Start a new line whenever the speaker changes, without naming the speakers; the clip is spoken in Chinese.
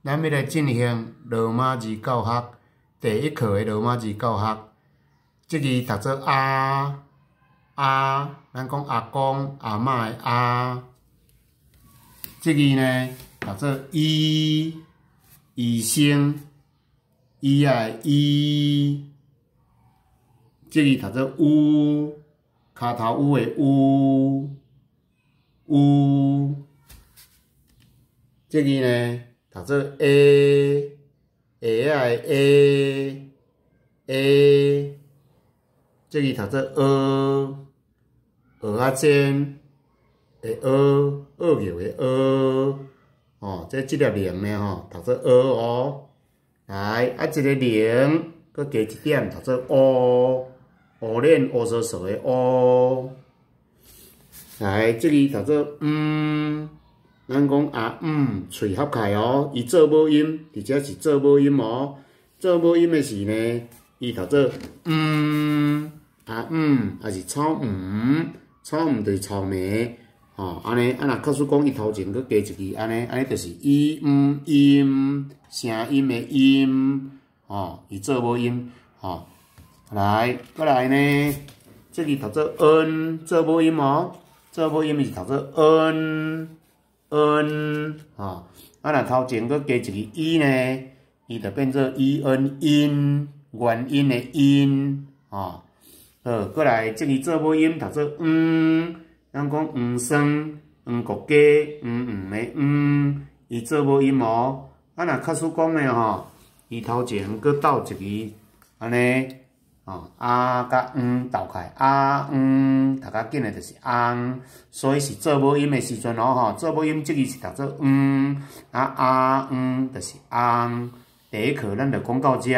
咱要来进行罗马字教学第1课的罗马字教学。这字读做啊，咱讲阿公阿嬷的啊。这字呢读做医生医啊的医。这字读做乌，骹头乌的乌。这字呢读做下啊的下。这字读做蚵仔煎的蚵牛的蚵。哦，这粒零呢吼，读做蚵哦。来，这个零，佮加一点，读做乌练乌索索的乌。来，这字读做咱讲啊喙合开哦，伊做母音，而且是做母音哦。做母音的时呢，伊读做也是草草就是草莓哦。安尼若假使讲伊头前佮加一字，安尼就是音声音的音哦，伊做母音哦。来，过来呢，这字读做做母音哦，做母音是读做吼。若头前佮加一个伊呢，伊就变做因元音的音吼。好，过来这字做母音读做咱讲酸国家的伊做母音哦。若假使讲呢吼，伊头前佮倒一个安尼。哦，啊甲斗开，读较紧的就是所以是做母音的时阵哦吼，做母音这字是读做就是第1课咱就讲到这。